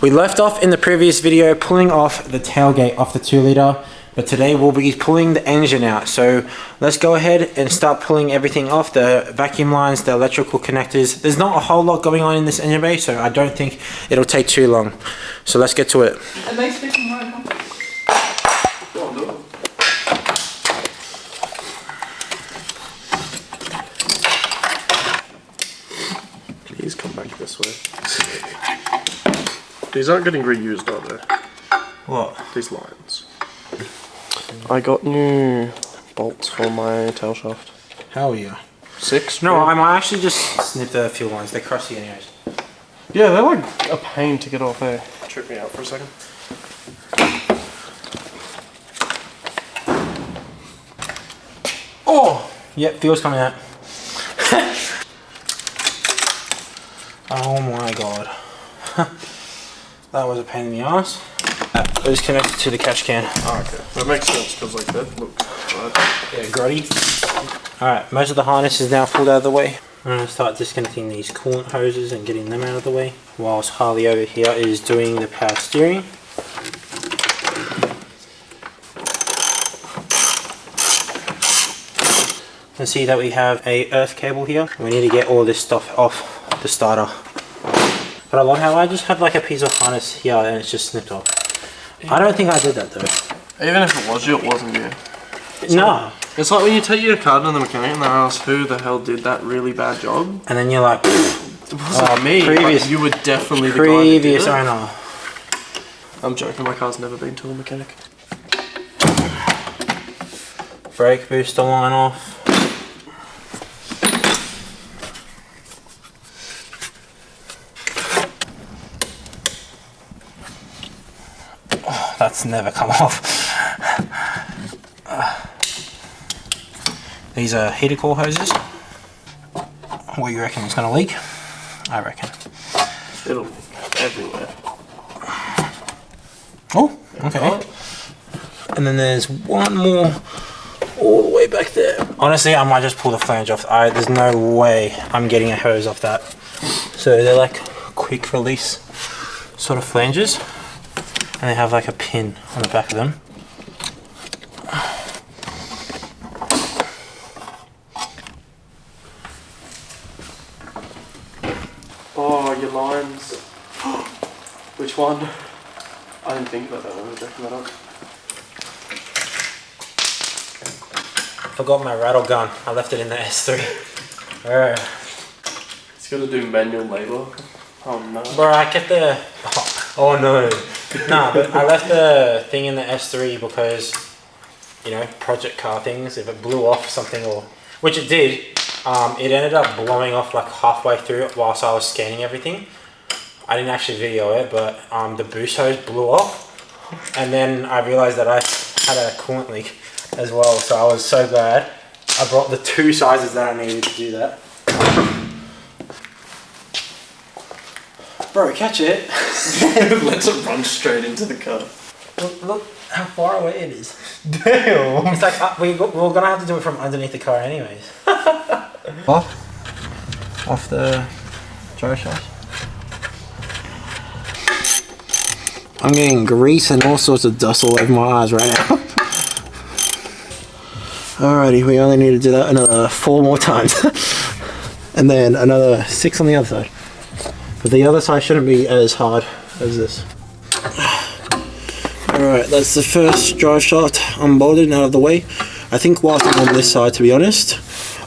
We left off in the previous video pulling off the tailgate off the 2 litre, but today we'll be pulling the engine out. So let's go ahead and start pulling everything off, the vacuum lines, the electrical connectors. There's not a whole lot going on in this engine bay, so I don't think it'll take too long. So let's get to it. Are they speaking right now? Please come back this way. These aren't getting reused, are they? What? These lines. I got new bolts for my tail shaft. How are you? 6? No, I might actually just snip the fuel lines. They're crusty anyways. Yeah, they're like a pain to get off there. Trip me out for a second. Oh! Yep, fuel's coming out. Oh my god. That was a pain in the ass. It was connected to the catch can. Oh, okay. That makes sense because like that looks right. Yeah, grotty. Alright, most of the harness is now pulled out of the way. I'm going to start disconnecting these coolant hoses and getting them out of the way, whilst Harley over here is doing the power steering. You can see that we have a earth cable here. We need to get all this stuff off the starter. But I love how I just have like a piece of harness here and it's just snipped off. I don't think I did that though. Even if it was you, it wasn't you. No. It's like when you take your car to the mechanic and they ask who the hell did that really bad job. And then you're like, it wasn't me. Previous, like, you were definitely the guy previous that did it. owner. I'm joking, my car's never been to a mechanic. Brake booster line off. Oh, that's never come off. These are heater core hoses. What do you reckon it's gonna leak? I reckon. It'll leak everywhere. Oh, okay. And then there's one more all the way back there. Honestly, I might just pull the flange off. There's no way I'm getting a hose off that. So they're like quick release sort of flanges. And they have like a pin on the back of them. Oh, your lines. Which one? I didn't think about that when I was jacking that up. Forgot my rattle gun. I left it in the S3. Alright. It's gotta do manual labor. Oh no. Bro, I kept the... Oh no. Nah, but I left the thing in the S3 because, you know, project car things, if it blew off something or... Which it did. It ended up blowing off like halfway through whilst I was scanning everything. I didn't actually video it, but the boost hose blew off. And then I realized that I had a coolant leak as well. So I was so glad I brought the 2 sizes that I needed to do that. Bro, catch it. Let's it run straight into the car. Look how far away it is. Damn. It's like we're gonna have to do it from underneath the car anyways. Off the gyro shaft. I'm getting grease and all sorts of dust all over my eyes right now. Alrighty, we only need to do that another 4 more times. And then another 6 on the other side. But the other side shouldn't be as hard as this. Alright, that's the first drive shaft unbolted and out of the way. I think whilst I'm on this side, to be honest,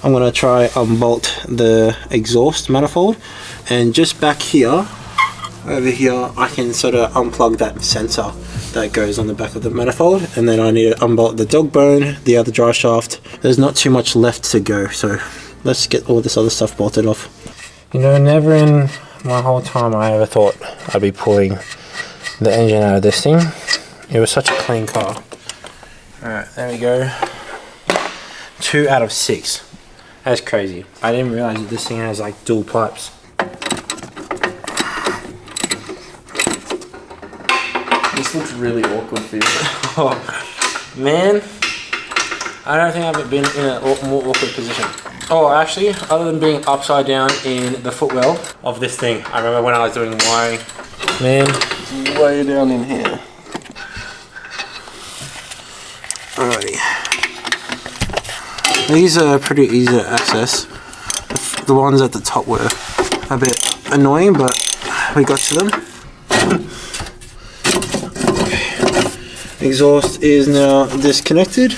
I'm going to try unbolt the exhaust manifold. And just back here, over here, I can sort of unplug that sensor that goes on the back of the manifold. And then I need to unbolt the dog bone, the other drive shaft. There's not too much left to go, so let's get all this other stuff bolted off. You know, never in my whole time I ever thought I'd be pulling the engine out of this thing. It was such a clean car. Alright, there we go. 2 out of 6. That's crazy. I didn't realize that this thing has like dual pipes. This looks really awkward for you. Oh, man. I don't think I've been in a more awkward position. Oh, actually, other than being upside down in the footwell of this thing, I remember when I was doing wiring. Man, way down in here. Alrighty. These are pretty easy to access. The ones at the top were a bit annoying, but we got to them. Okay. Exhaust is now disconnected.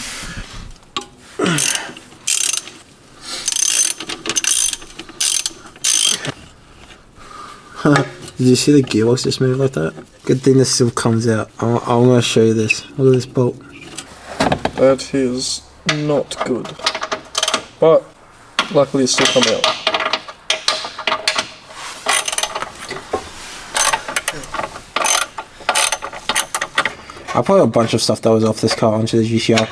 Did you see the gearbox just move like that? Good thing this still comes out. I'm going to show you this. Look at this bolt. That is not good. But luckily it's still coming out. I put a bunch of stuff that was off this car onto the GCR.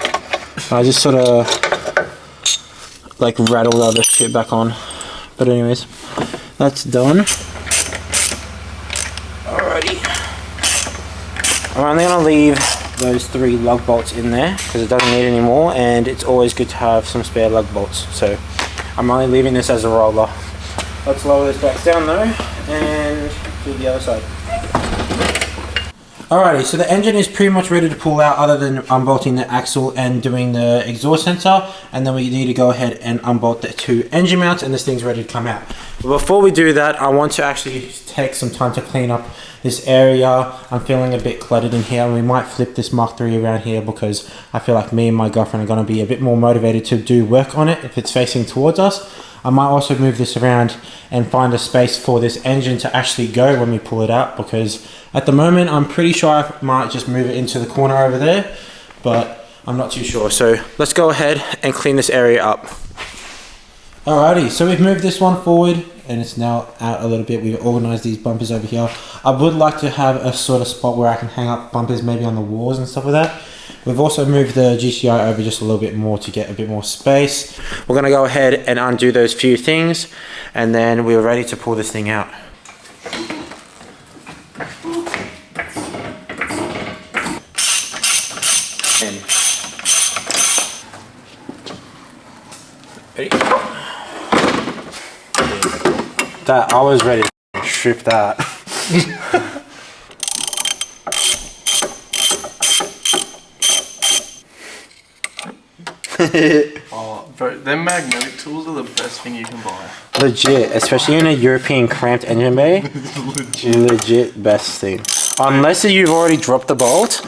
I just sort of like rattled all this shit back on. But anyways, that's done. Alrighty. I'm only going to leave those 3 lug bolts in there because it doesn't need any more, and it's always good to have some spare lug bolts. So I'm only leaving this as a roller. Let's lower this back down though and do the other side. Alrighty, so the engine is pretty much ready to pull out other than unbolting the axle and doing the exhaust sensor, and then we need to go ahead and unbolt the 2 engine mounts and this thing's ready to come out. But before we do that, I want to actually take some time to clean up this area. I'm feeling a bit cluttered in here, and we might flip this Mark III around here because I feel like me and my girlfriend are going to be a bit more motivated to do work on it if it's facing towards us. I might also move this around and find a space for this engine to actually go when we pull it out, because at the moment I'm pretty sure I might just move it into the corner over there, but I'm not too sure. So let's go ahead and clean this area up. Alrighty, so we've moved this one forward and it's now out a little bit. We've organised these bumpers over here. I would like to have a sort of spot where I can hang up bumpers maybe on the walls and stuff like that. We've also moved the GCI over just a little bit more to get a bit more space. We're going to go ahead and undo those few things, and then we're ready to pull this thing out. Ready? That, I was ready to strip that. Oh, bro, them magnetic tools are the best thing you can buy. Legit, especially in a European cramped engine bay. Legit best thing. Unless you've already dropped the bolt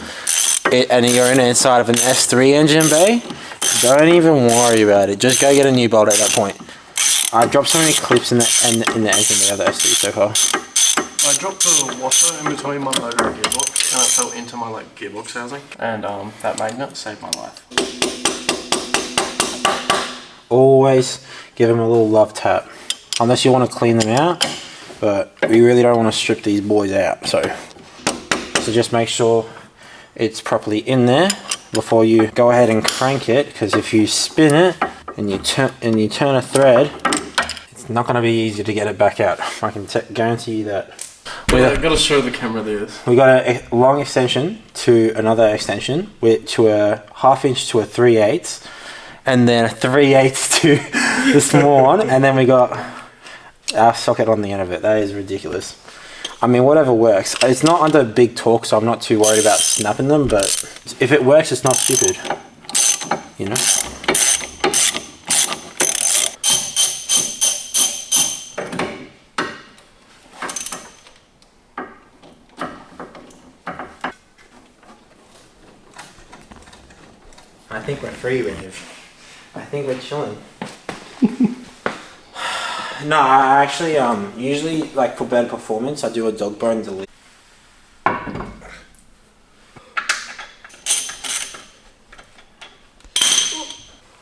and you're inside of an S3 engine bay, don't even worry about it. Just go get a new bolt at that point. I dropped so many clips in the engine bay of the S3 so far. I dropped the washer in between my motor and gearbox, and I fell into my gearbox housing, and that magnet saved my life. Always give them a little love tap, unless you want to clean them out, but we really don't want to strip these boys out. So just make sure it's properly in there before you go ahead and crank it, because if you spin it and you turn a thread, it's not going to be easy to get it back out. I can guarantee you that. I've got to show the camera this. We got a long extension to another extension to a 1/2 inch to a 3/8, and then a 3/8 to the small one, and then we got our socket on the end of it. That is ridiculous. I mean, whatever works. It's not under big torque, so I'm not too worried about snapping them, but if it works, it's not stupid, you know? I think we're free, Rev. I think we're chilling. No, I actually usually for better performance I do a dog bone delete.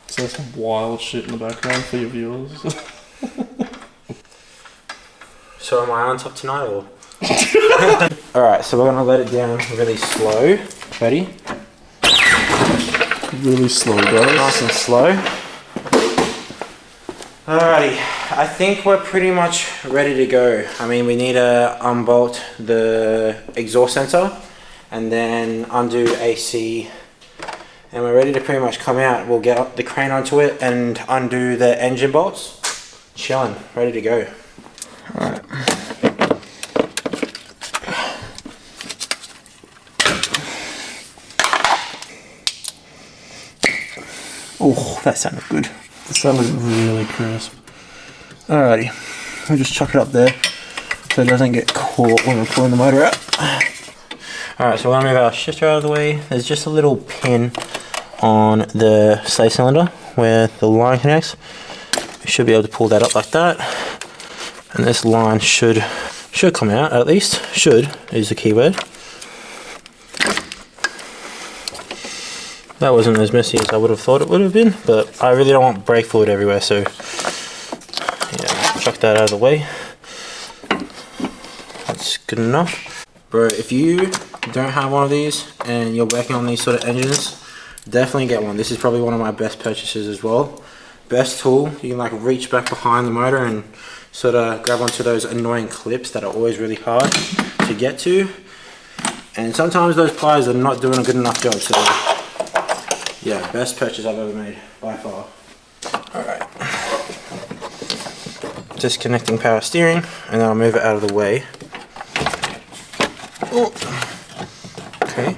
So that's some wild shit in the background for your viewers. So am I on top tonight or? Alright, so we're gonna let it down really slow. Ready? Really slow, guys. Nice and slow. Alrighty, I think we're pretty much ready to go. I mean, we need to unbolt the exhaust sensor and then undo AC, and we're ready to pretty much come out. We'll get up the crane onto it and undo the engine bolts. Chilling, ready to go. Alright. Oh, that sounded good. It sounded really crisp. Alrighty, we'll just chuck it up there so it doesn't get caught when we're pulling the motor out. Alright, so we're going to move our shifter out of the way. There's just a little pin on the slave cylinder where the line connects. You should be able to pull that up like that. And this line should come out, at least. Should is the key word. That wasn't as messy as I would have thought it would have been, but I really don't want brake fluid everywhere, so yeah, chuck that out of the way. That's good enough. Bro, if you don't have one of these and you're working on these sort of engines, definitely get one. This is probably one of my best purchases as well. Best tool, you can like reach back behind the motor and sort of grab onto those annoying clips that are always really hard to get to. And sometimes those pliers are not doing a good enough job, so yeah, best purchase I've ever made, by far. Alright. Disconnecting power steering, and then I'll move it out of the way. Oh. Okay.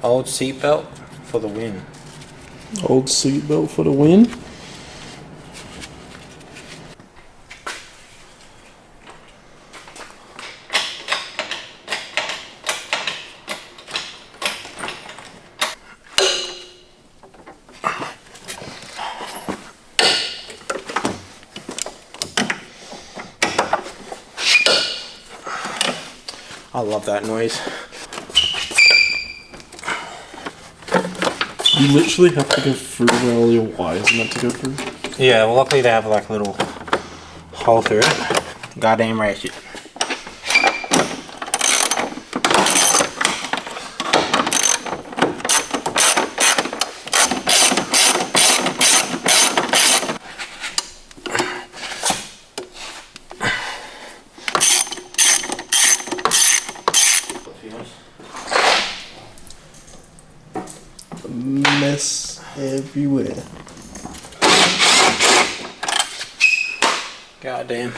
Old seatbelt for the win. Old seatbelt for the win. I love that noise. You literally have to go through where all your wires are meant to go through. Yeah, well luckily they have like a little hole through it. Goddamn ratchet. Mess everywhere. Goddamn.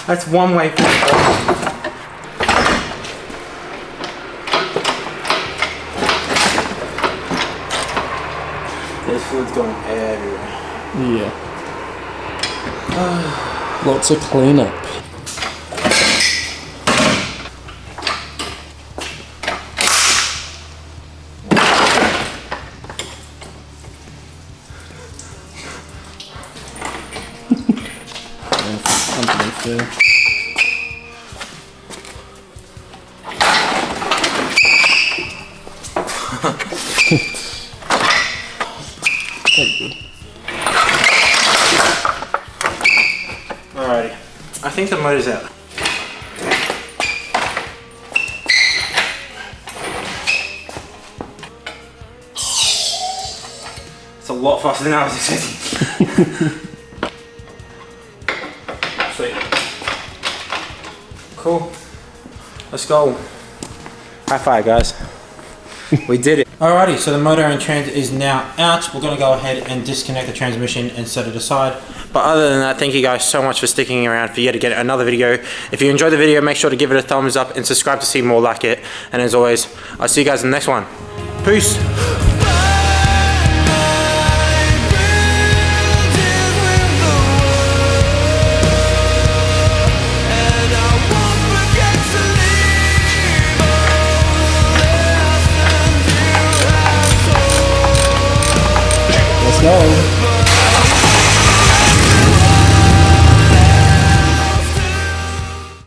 That's one way for There's fluids going everywhere. Yeah. Lots of cleanup. Underneath there. Alrighty, I think the motor's out. It's a lot faster than I was expecting. Sweet. Cool. Let's go. High five, guys. We did it. Alrighty, so the motor and trans is now out. We're going to go ahead and disconnect the transmission and set it aside. But other than that, thank you guys so much for sticking around for yet again another video. If you enjoyed the video, make sure to give it a thumbs up and subscribe to see more like it. And as always, I'll see you guys in the next one. Peace. Let's go.